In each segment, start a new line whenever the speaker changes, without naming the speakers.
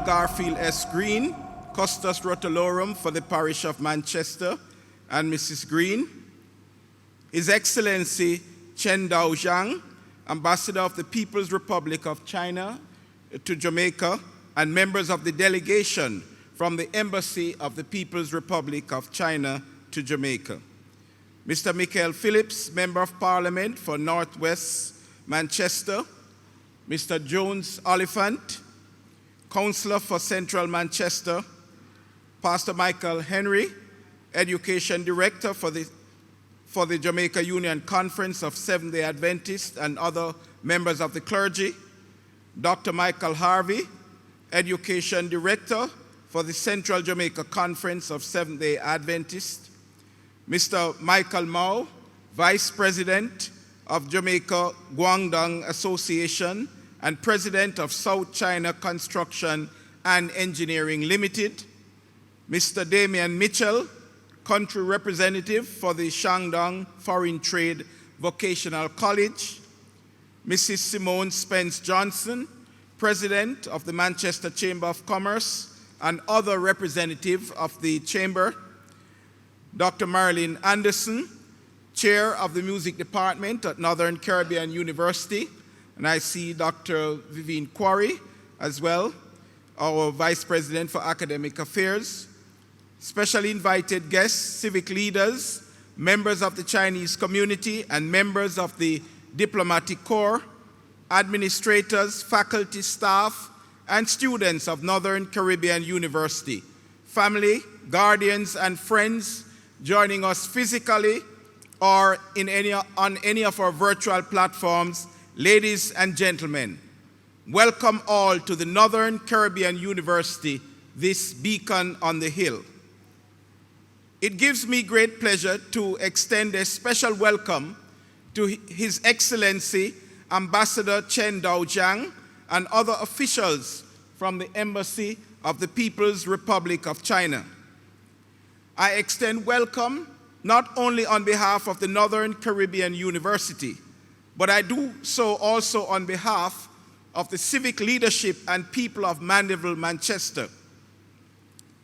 Garfield S. Green, Custos Rotolorum for the parish of Manchester, and Mrs. Green. His Excellency 𝐂𝐻𝐥𝐥𝐞𝐧, Ambassador of the People's Republic of China to Jamaica, and members of the delegation from the Embassy of the People's Republic of China to Jamaica. Mr. Michael Phillips, Member of Parliament for Northwest Manchester. Mr. Jones Oliphant, Councillor for Central Manchester. Pastor Michael Henry, Education Director for the Jamaica Union Conference of Seventh-day Adventists and other members of the clergy. Dr. Michael Harvey, Education Director for the Central Jamaica Conference of Seventh-day Adventists. Mr. Michael Mao, Vice President of Jamaica Guangdong Association and President of South China Construction and Engineering Limited. Mr. Damian Mitchell, Country Representative for the Shandong Foreign Trade Vocational College. Mrs. Simone Spence Johnson, President of the Manchester Chamber of Commerce and other representatives of the Chamber. Dr. Marilyn Anderson, Chair of the Music Department at Northern Caribbean University, and I see Dr. Vivian Quarry as well, our Vice President for Academic Affairs. Specially invited guests, civic leaders, members of the Chinese community, and members of the Diplomatic Corps, administrators, faculty, staff, and students of Northern Caribbean University, family, guardians, and friends joining us physically or on any of our virtual platforms. Ladies and gentlemen, welcome all to the Northern Caribbean University, this beacon on the hill. It gives me great pleasure to extend a special welcome to His Excellency Ambassador 𝐂𝐻𝐥𝐥𝐾 and other officials from the Embassy of the People's Republic of China. I extend welcome not only on behalf of the Northern Caribbean University, but I do so also on behalf of the civic leadership and people of Mandeville, Manchester.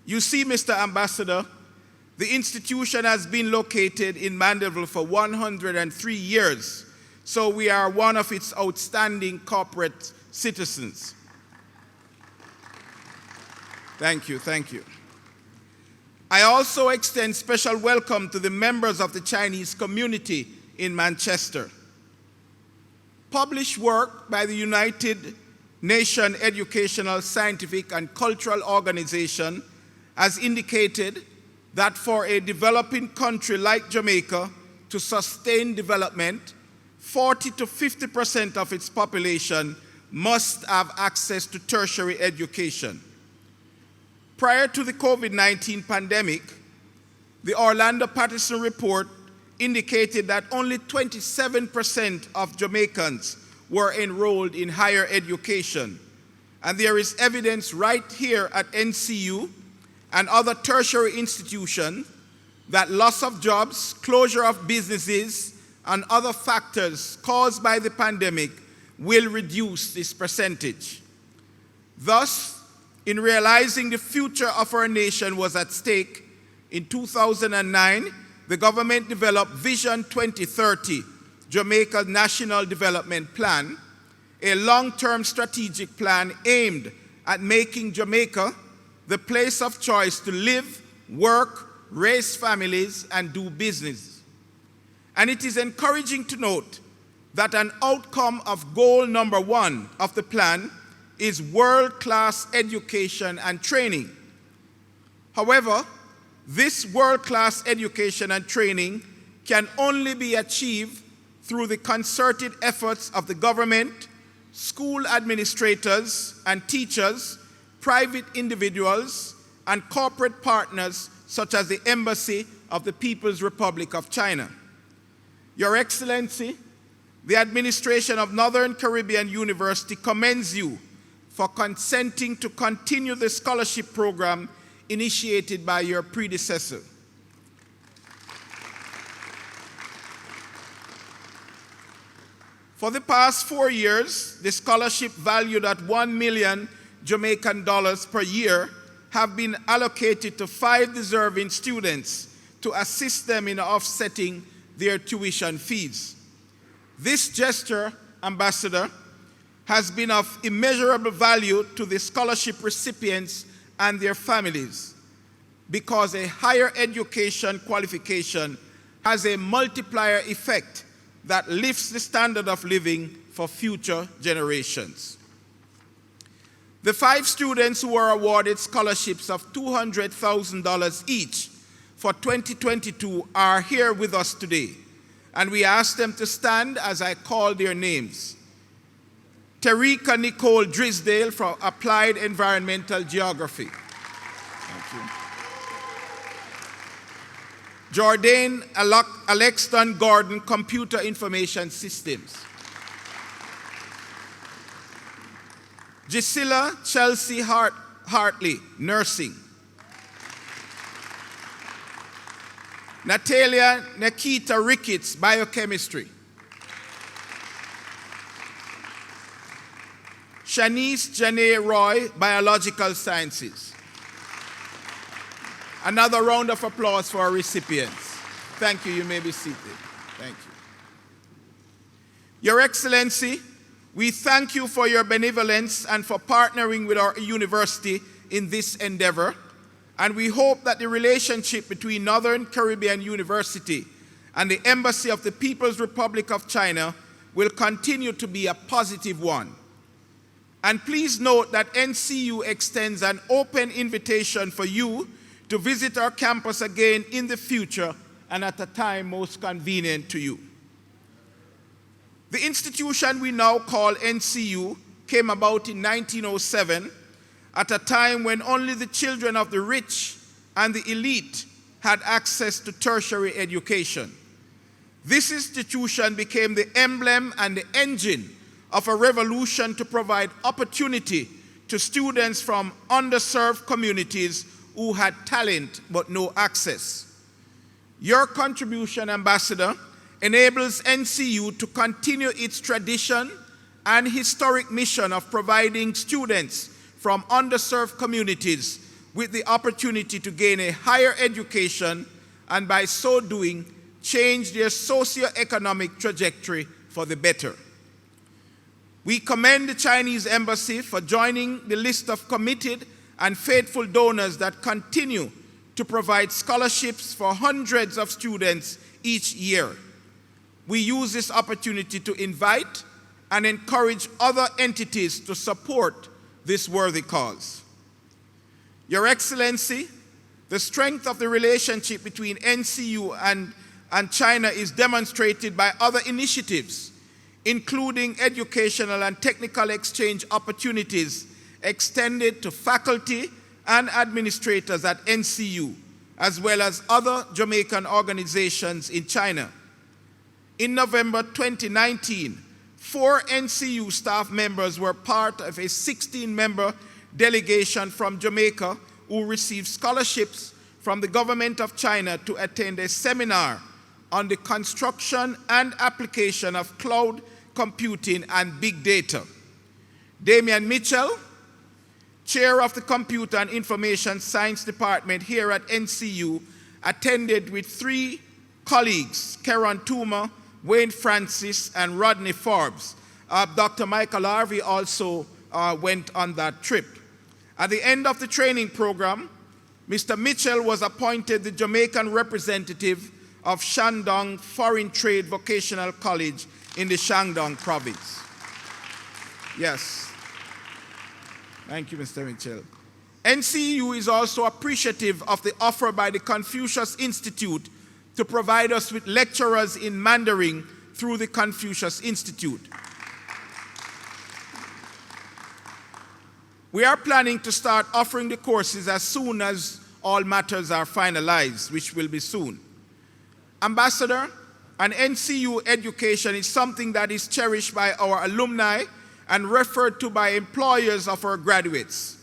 You see, Mr. Ambassador, the institution has been located in Mandeville for 103 years, so we are one of its outstanding corporate citizens. Thank you, thank you. I also extend special welcome to the members of the Chinese community in Manchester. Published work by the United Nations Educational, Scientific, and Cultural Organization has indicated that for a developing country like Jamaica to sustain development, 40 to 50% of its population must have access to tertiary education. Prior to the COVID-19 pandemic, the Orlando Patterson Report indicated that only 27% of Jamaicans were enrolled in higher education. And there is evidence right here at NCU and other tertiary institutions that loss of jobs, closure of businesses, and other factors caused by the pandemic will reduce this percentage. Thus, in realizing the future of our nation was at stake, in 2009, the government developed Vision 2030, Jamaica's National Development Plan, a long-term strategic plan aimed at making Jamaica the place of choice to live, work, raise families, and do business. And it is encouraging to note that an outcome of goal number 1 of the plan is world-class education and training. However, this world-class education and training can only be achieved through the concerted efforts of the government, school administrators and teachers, private individuals, and corporate partners such as the Embassy of the People's Republic of China. Your Excellency, the administration of Northern Caribbean University commends you for consenting to continue the scholarship program initiated by your predecessor. For the past 4 years, the scholarship valued at $1 million Jamaican dollars per year have been allocated to 5 deserving students to assist them in offsetting their tuition fees. This gesture, Ambassador, has been of immeasurable value to the scholarship recipients and their families, because a higher education qualification has a multiplier effect that lifts the standard of living for future generations. The 5 students who were awarded scholarships of $200,000 each for 2022 are here with us today, and we ask them to stand as I call their names. Terika Nicole Drisdale from Applied Environmental Geography. Thank you. Jordan Alexton Gordon, Computer Information Systems. Gisela Chelsea Hartley, Nursing. Natalia Nikita Ricketts, Biochemistry. Shanice Janae Roy, Biological Sciences. Another round of applause for our recipients. Thank you. You may be seated. Thank you. Your Excellency, we thank you for your benevolence and for partnering with our university in this endeavor, and we hope that the relationship between Northern Caribbean University and the Embassy of the People's Republic of China will continue to be a positive one. And please note that NCU extends an open invitation for you to visit our campus again in the future and at a time most convenient to you. The institution we now call NCU came about in 1907 at a time when only the children of the rich and the elite had access to tertiary education. This institution became the emblem and the engine of a revolution to provide opportunity to students from underserved communities who had talent but no access. Your contribution, Ambassador, enables NCU to continue its tradition and historic mission of providing students from underserved communities with the opportunity to gain a higher education and by so doing change their socio-economic trajectory for the better. We commend the Chinese Embassy for joining the list of committed and faithful donors that continue to provide scholarships for hundreds of students each year. We use this opportunity to invite and encourage other entities to support this worthy cause. Your Excellency, the strength of the relationship between NCU and China is demonstrated by other initiatives, including educational and technical exchange opportunities extended to faculty and administrators at NCU, as well as other Jamaican organizations in China. In November 2019, 4 NCU staff members were part of a 16-member delegation from Jamaica who received scholarships from the government of China to attend a seminar on the construction and application of cloud computing and big data. Damian Mitchell, chair of the Computer and Information Science Department here at NCU, attended with 3 colleagues, Karen Toomer, Wayne Francis, and Rodney Forbes. Dr. Michael Harvey also went on that trip. At the end of the training program, Mr. Mitchell was appointed the Jamaican representative of Shandong Foreign Trade Vocational College in the Shandong province. Yes. Thank you, Mr. Mitchell. NCU is also appreciative of the offer by the Confucius Institute to provide us with lecturers in Mandarin through the Confucius Institute. We are planning to start offering the courses as soon as all matters are finalized, which will be soon. Ambassador, an NCU education is something that is cherished by our alumni and referred to by employers of our graduates.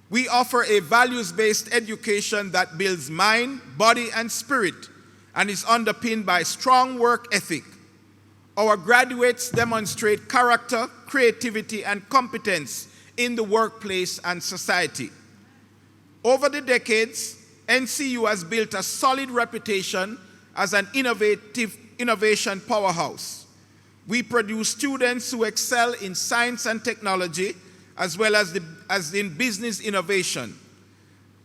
We offer a values-based education that builds mind, body, and spirit, and is underpinned by strong work ethic. Our graduates demonstrate character, creativity, and competence in the workplace and society. Over the decades, NCU has built a solid reputation as an innovation powerhouse. We produce students who excel in science and technology as well as in business innovation.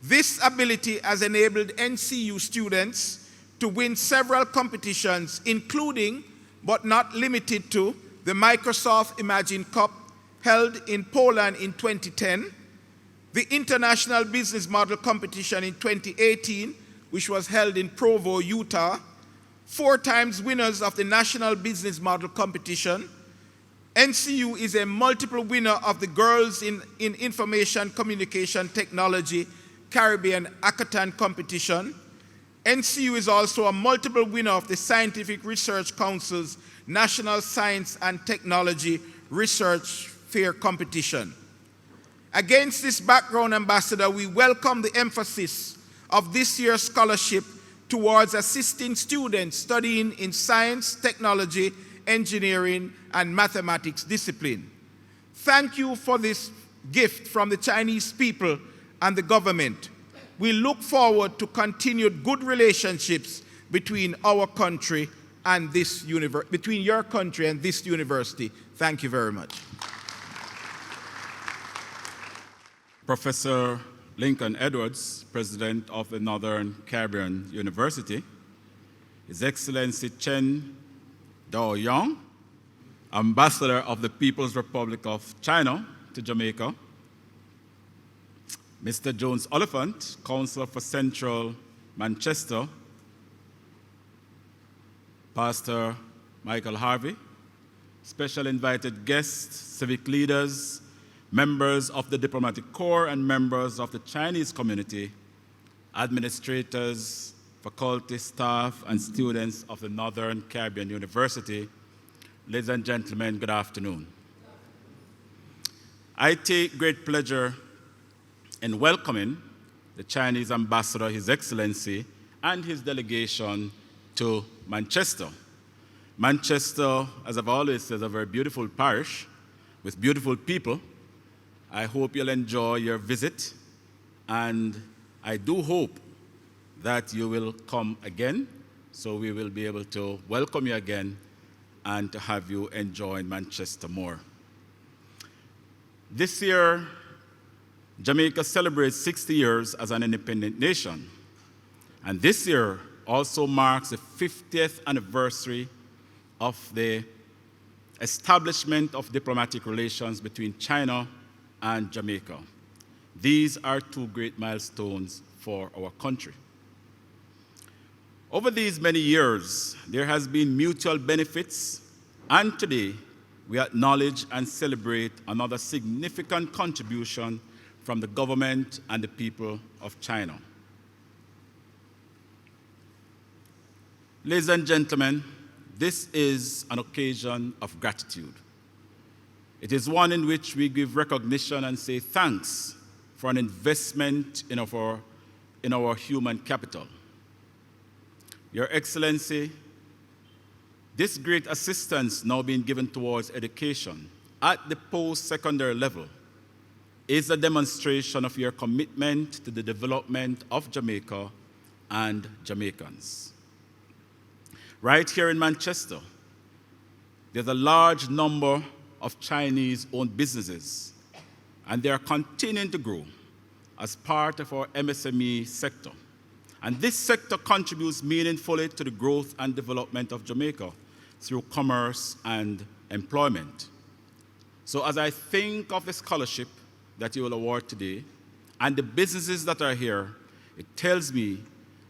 This ability has enabled NCU students to win several competitions, including, but not limited to, the Microsoft Imagine Cup held in Poland in 2010, the International Business Model Competition in 2018, which was held in Provo, Utah, 4 times winners of the National Business Model Competition. NCU is a multiple winner of the Girls in Information Communication Technology Caribbean Hackathon Competition. NCU is also a multiple winner of the Scientific Research Council's National Science and Technology Research Fair Competition. Against this background, Ambassador, we welcome the emphasis of this year's scholarship towards assisting students studying in science, technology, engineering, and mathematics discipline. Thank you for this gift from the Chinese people and the government. We look forward to continued good relationships between our country and this between your country and this university. Thank you very much.
Professor Lincoln Edwards, President of the Northern Caribbean University, His Excellency Chen Dao-Yong, Ambassador of the People's Republic of China to Jamaica, Mr. Jones Oliphant, Councillor for Central Manchester, Pastor Michael Harvey, special invited guests, civic leaders, members of the diplomatic corps and members of the Chinese community, administrators, faculty, staff, and students of the Northern Caribbean University. Ladies and gentlemen, good afternoon. I take great pleasure in welcoming the Chinese ambassador, His Excellency, and his delegation to Manchester. Manchester, as I've always said, is a very beautiful parish with beautiful people. I hope you'll enjoy your visit, and I do hope that you will come again, so we will be able to welcome you again and to have you enjoy Manchester more. This year, Jamaica celebrates 60 years as an independent nation, and this year also marks the 50th anniversary of the establishment of diplomatic relations between China and Jamaica. These are 2 great milestones for our country. Over these many years, there has been mutual benefits, and today we acknowledge and celebrate another significant contribution from the government and the people of China. Ladies and gentlemen, this is an occasion of gratitude. It is one in which we give recognition and say thanks for an investment in our human capital. Your Excellency, this great assistance now being given towards education at the post-secondary level is a demonstration of your commitment to the development of Jamaica and Jamaicans. Right here in Manchester, there's a large number of Chinese-owned businesses, and they are continuing to grow as part of our MSME sector. And this sector contributes meaningfully to the growth and development of Jamaica through commerce and employment. So as I think of the scholarship that you will award today and the businesses that are here, it tells me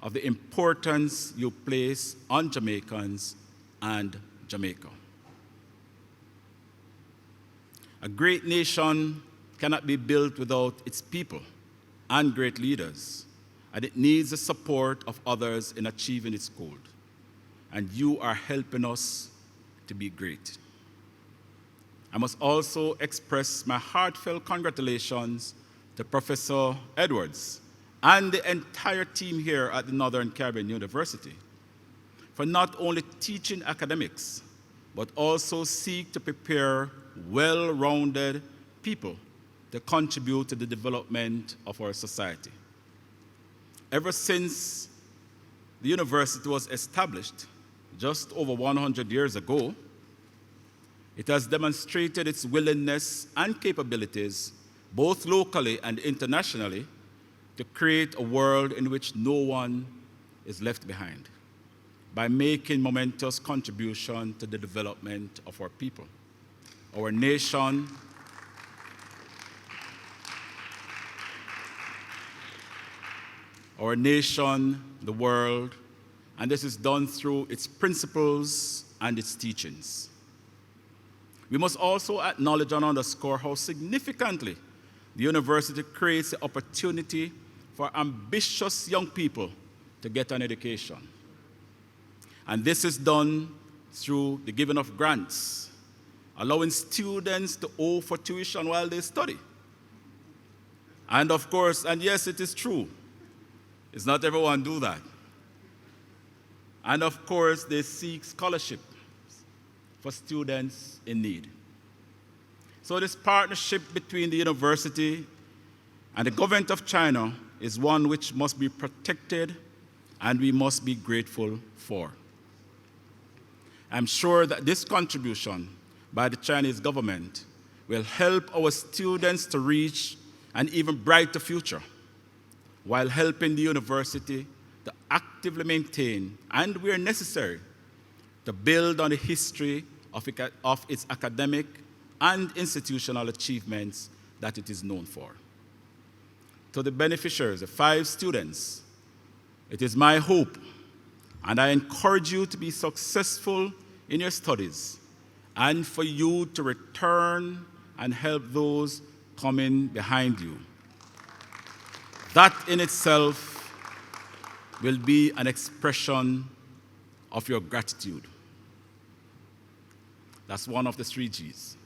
of the importance you place on Jamaicans and Jamaica. A great nation cannot be built without its people and great leaders, and it needs the support of others in achieving its goal. And you are helping us to be great. I must also express my heartfelt congratulations to Professor Edwards and the entire team here at the Northern Caribbean University for not only teaching academics, but also seek to prepare well-rounded people to contribute to the development of our society. Ever since the university was established just over 100 years ago, it has demonstrated its willingness and capabilities, both locally and internationally, to create a world in which no one is left behind by making momentous contribution to the development of our people, our nation, the world, and this is done through its principles and its teachings. We must also acknowledge and underscore how significantly the university creates the opportunity for ambitious young people to get an education. And this is done through the giving of grants, allowing students to owe for tuition while they study. And of course, and yes, it is true, it's not everyone do that. And of course, they seek scholarship for students in need. So this partnership between the university and the government of China is one which must be protected and we must be grateful for. I'm sure that this contribution by the Chinese government will help our students to reach an even brighter future, while helping the university to actively maintain, and where necessary, to build on the history of its academic and institutional achievements that it is known for. To the beneficiaries, the 5 students, it is my hope, and I encourage you to be successful in your studies, and for you to return and help those coming behind you. That in itself will be an expression of your gratitude. That's one of the 3 G's.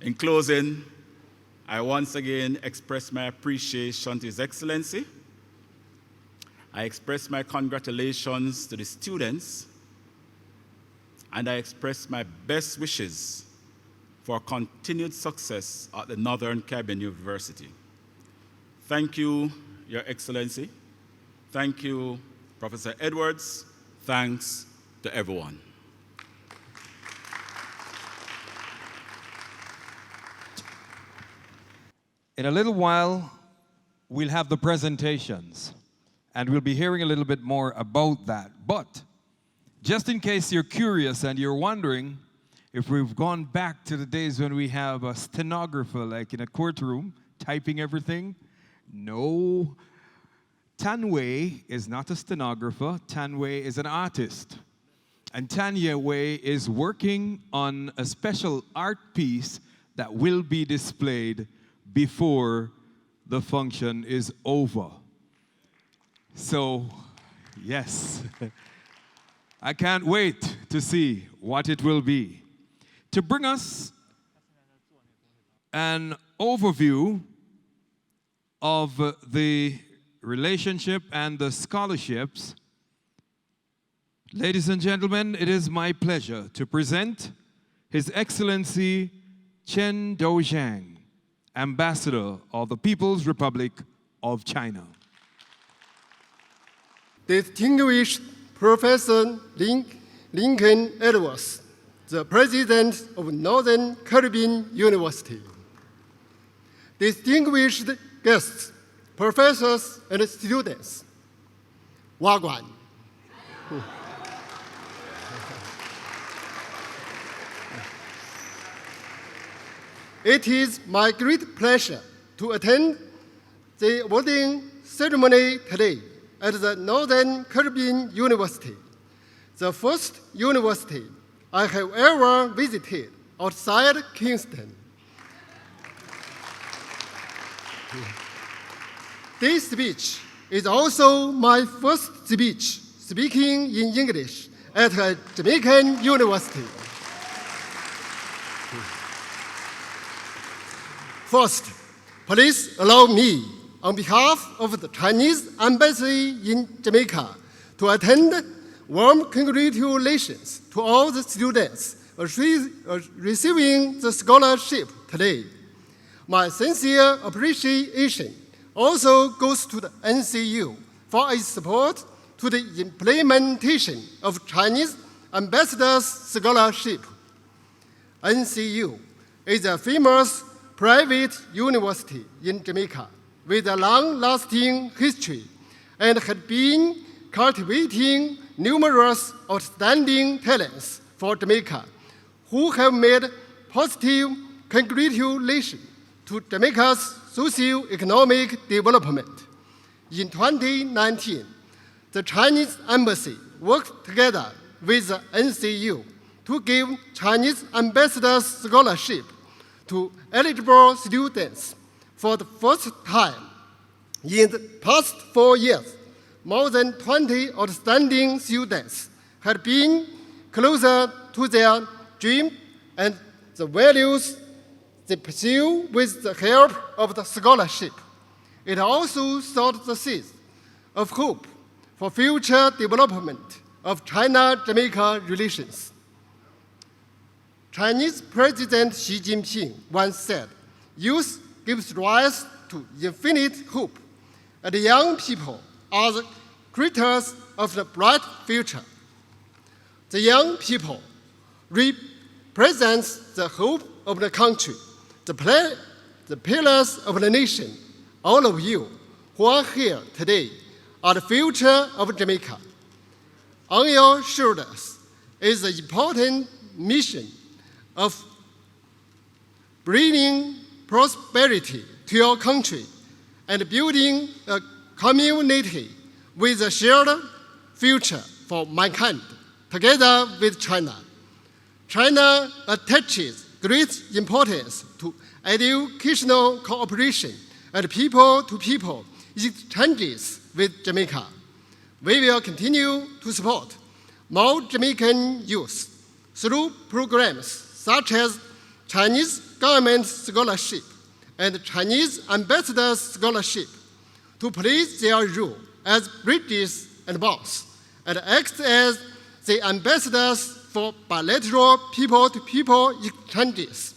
In closing, I once again express my appreciation to His Excellency. I express my congratulations to the students, and I express my best wishes for continued success at the Northern Caribbean University. Thank you, Your Excellency. Thank you, Professor Edwards. Thanks to everyone.
In a little while, we'll have the presentations, and we'll be hearing a little bit more about that. But just in case you're curious and you're wondering if we've gone back to the days when we have a stenographer, like in a courtroom, typing everything, no. Tan Wei is not a stenographer. Tan Wei is an artist. And Tanya Wei is working on a special art piece that will be displayed before the function is over. So, yes, I can't wait to see what it will be. To bring us an overview of the relationship and the scholarships, ladies and gentlemen, it is my pleasure to present His Excellency Chen Doujiang, Ambassador of the People's Republic of China.
Distinguished Professor Lincoln Edwards, the President of Northern Caribbean University. Distinguished guests, professors and students, Wagwan. It is my great pleasure to attend the awarding ceremony today at the Northern Caribbean University, the first university I have ever visited outside Kingston. This speech is also my first speech speaking in English at a Jamaican university. First, please allow me, on behalf of the Chinese Embassy in Jamaica, to attend warm congratulations to all the students receiving the scholarship today. My sincere appreciation also goes to the NCU for its support to the implementation of Chinese Ambassador's Scholarship. NCU is a famous private university in Jamaica with a long-lasting history and had been cultivating numerous outstanding talents for Jamaica who have made positive contributions to Jamaica's socio-economic development. In 2019, the Chinese Embassy worked together with the NCU to give Chinese Ambassador's Scholarship to eligible students for the first time. In the past 4 years, more than 20 outstanding students had been closer to their dream and the values they pursue with the help of the scholarship. It also sowed the seeds of hope for future development of China-Jamaica relations. Chinese President Xi Jinping once said, "Youth gives rise to infinite hope, and young people are the creators of the bright future." The young people represent the hope of the country, the pillars of the nation. All of you who are here today are the future of Jamaica. On your shoulders is the important mission of bringing prosperity to your country and building a community with a shared future for mankind, together with China. China attaches great importance to educational cooperation and people-to-people exchanges with Jamaica. We will continue to support more Jamaican youth through programs such as Chinese Government Scholarship and Chinese Ambassador's Scholarship to play their role as bridges and bonds and act as the ambassadors for bilateral people-to-people exchanges,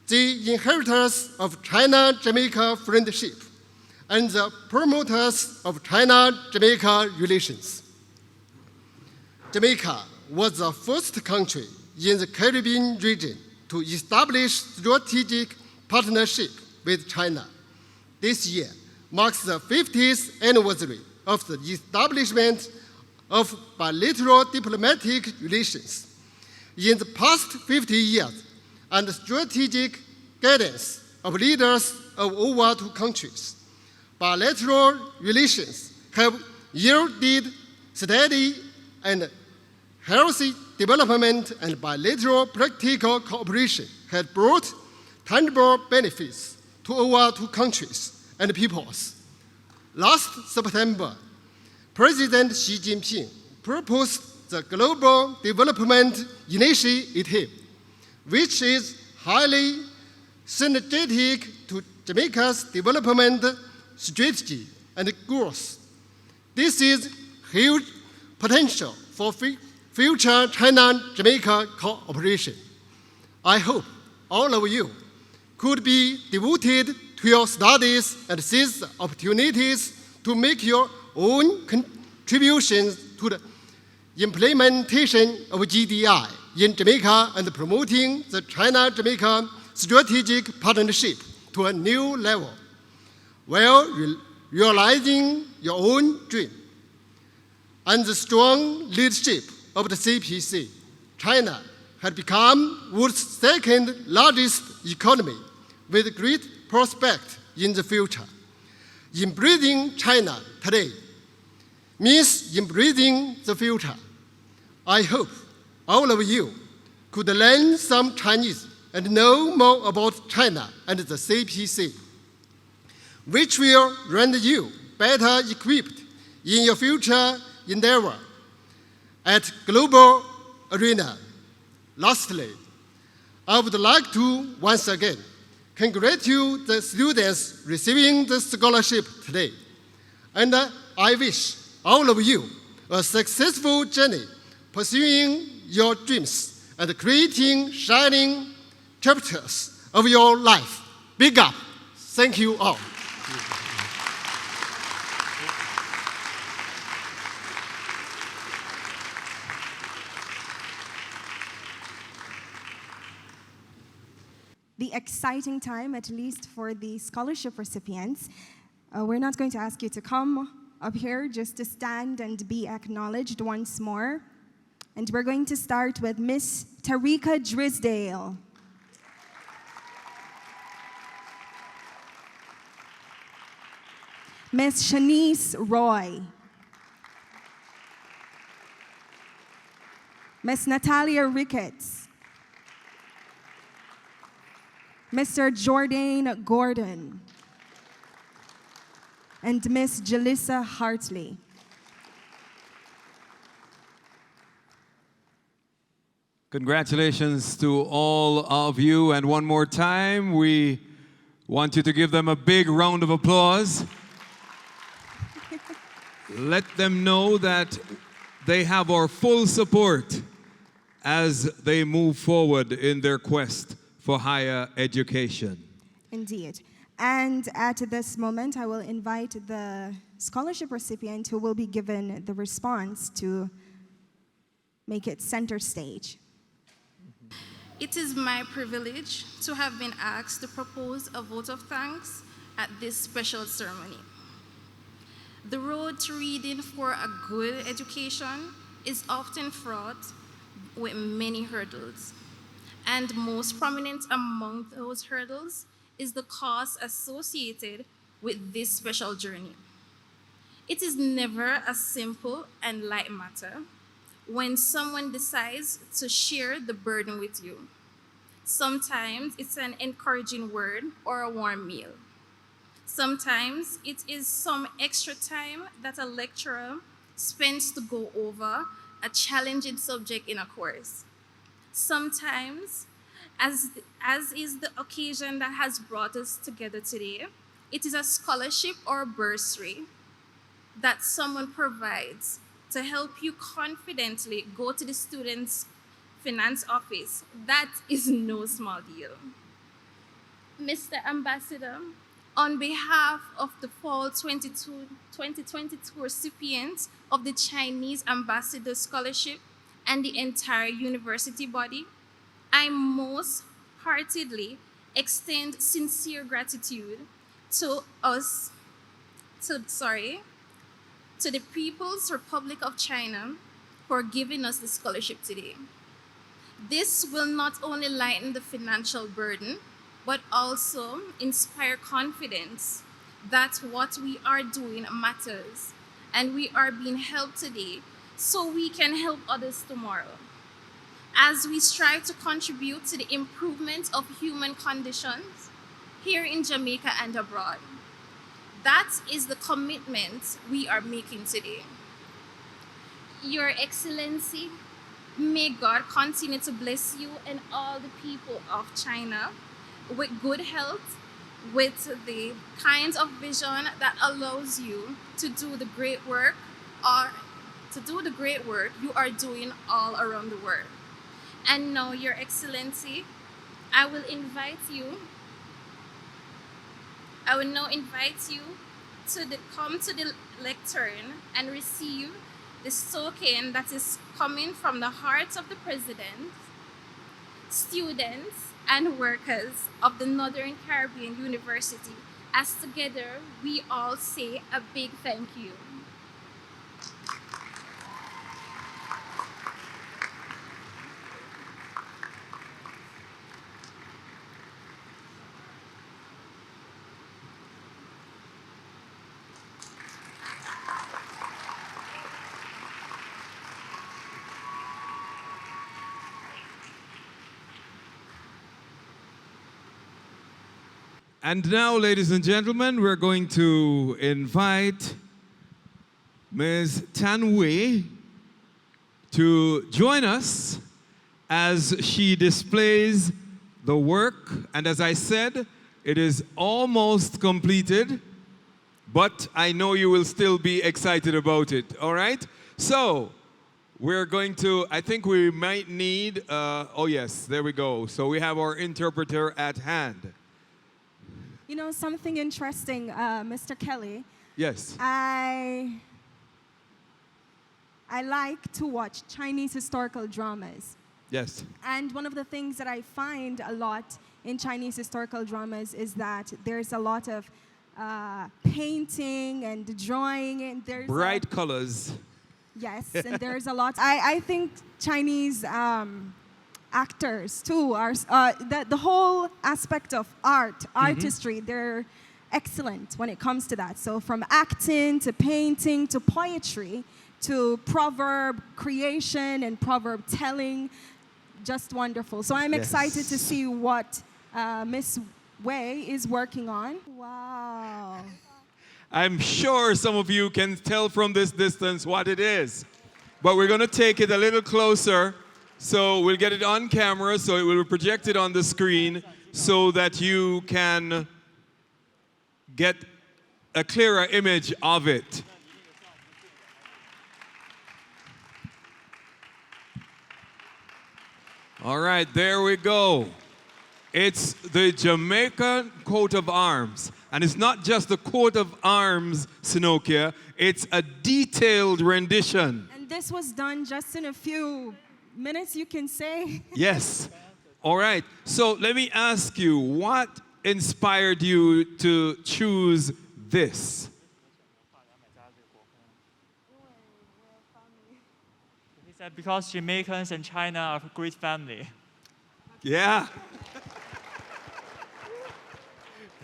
the inheritors of China-Jamaica friendship, and the promoters of China-Jamaica relations. Jamaica was the first country in the Caribbean region to establish strategic partnership with China. This year marks the 50th anniversary of the establishment of bilateral diplomatic relations. In the past 50 years, under strategic guidance of leaders of over 2 countries, bilateral relations have yielded steady and healthy development, and bilateral practical cooperation has brought tangible benefits to over 2 countries and peoples. Last September, President Xi Jinping proposed the Global Development Initiative, which is highly synergetic to Jamaica's development strategy and growth. This is huge potential for future China-Jamaica cooperation. I hope all of you could be devoted to your studies and seize the opportunities to make your own contributions to the implementation of GDI in Jamaica and promoting the China-Jamaica strategic partnership to a new level, while realizing your own dream. Under the strong leadership of the CPC, China had become world's second largest economy with great prospect in the future. Embracing China today means embracing the future. I hope all of you could learn some Chinese and know more about China and the CPC, which will render you better equipped in your future endeavor at global arena. Lastly, I would like to once again congratulate the students receiving the scholarship today. And I wish all of you a successful journey pursuing your dreams and creating shining chapters of your life. Big up. Thank you all.
The exciting time, at least for the scholarship recipients. We're not going to ask you to come up here, just to stand and be acknowledged once more. And we're going to start with Miss Tarika Drisdale. Miss Shanice Roy. Miss Natalia Ricketts. Mr. Jordan Gordon. And Miss Jalissa Hartley.
Congratulations to all of you, and one more time, we want you to give them a big round of applause. Let them know that they have our full support as they move forward in their quest for higher education.
Indeed. And at this moment, I will invite the scholarship recipient who will be given the response to make it center stage.
It is my privilege to have been asked to propose a vote of thanks at this special ceremony. The road to reading for a good education is often fraught with many hurdles, and most prominent among those hurdles is the cost associated with this special journey. It is never a simple and light matter when someone decides to share the burden with you. Sometimes it's an encouraging word or a warm meal. Sometimes it is some extra time that a lecturer spends to go over a challenging subject in a course. Sometimes, as is the occasion that has brought us together today, it is a scholarship or a bursary that someone provides to help you confidently go to the student's finance office. That is no small deal. Mr. Ambassador, on behalf of the Fall 2022 recipients of the Chinese Ambassador Scholarship and the entire university body, I most heartedly extend sincere gratitude to the People's Republic of China for giving us the scholarship today. This will not only lighten the financial burden, but also inspire confidence that what we are doing matters, and we are being helped today so we can help others tomorrow. As we strive to contribute to the improvement of human conditions here in Jamaica and abroad. That is the commitment we are making today. Your Excellency, may God continue to bless you and all the people of China with good health, with the kinds of vision that allows you to do the great work you are doing all around the world. And now, Your Excellency, I will now invite you to come to the lectern and receive this token that is coming from the hearts of the President, students, and workers of the Northern Caribbean University, as together we all say a big thank you.
And now, ladies and gentlemen, we're going to invite Ms. Tan Wei to join us as she displays the work. And as I said, it is almost completed, but I know you will still be excited about it, all right? So, we're going to, I think we might need, oh yes, there we go. So we have our interpreter at hand.
You know, something interesting, Mr. Kelly.
Yes.
I like to watch Chinese historical dramas.
Yes.
And one of the things that I find a lot in Chinese historical dramas is that there's a lot of painting and drawing, and there's
Bright colors.
yes, and there's a lot. I think Chinese actors too are the whole aspect of art, artistry. They're excellent when it comes to that. So from acting to painting to poetry to proverb creation and proverb telling, just wonderful. So I'm excited to see what Miss Wei is working on. Wow.
I'm sure some of you can tell from this distance what it is. But we're going to take it a little closer. So we'll get it on camera, so it will be projected on the screen so that you can get a clearer image of it. All right, there we go. It's the Jamaican coat of arms. And it's not just the coat of arms, 𝐂𝐞𝐥𝐿, it's a detailed rendition.
And this was done just in a few minutes, you can say.
Yes. All right. So let me ask you, what inspired you to choose this?
He said because Jamaicans and China are a great family.
Yeah.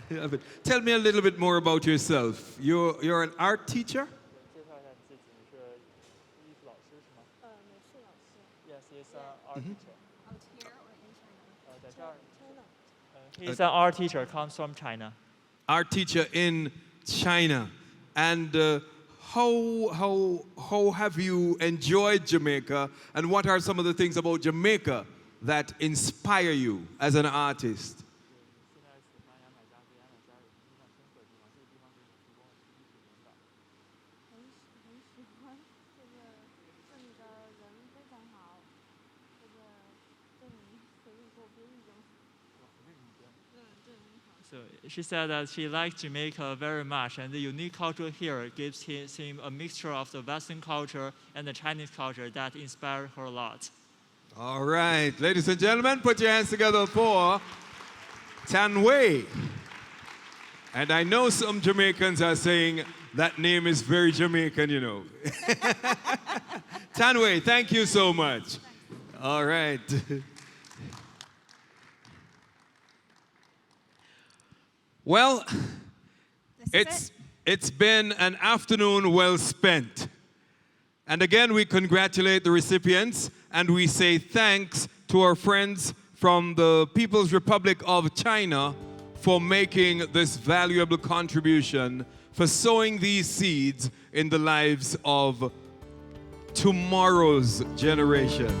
Yeah, but tell me a little bit more about yourself. You're an art teacher?
Yes, he's an art teacher. He's an art teacher, comes from China.
Art teacher in China. And how have you enjoyed Jamaica? And what are some of the things about Jamaica that inspire you as an artist?
So she said that she likes Jamaica very much, and the unique culture here gives him a mixture of the Western culture and the Chinese culture that inspired her a lot.
All right, ladies and gentlemen, put your hands together for Tan Wei. And I know some Jamaicans are saying that name is very Jamaican, you know. Tan Wei, thank you so much. All right. Well, it's been an afternoon well spent. And again, we congratulate the recipients and we say thanks to our friends from the People's Republic of China for making this valuable contribution, for sowing these seeds in the lives of tomorrow's generation.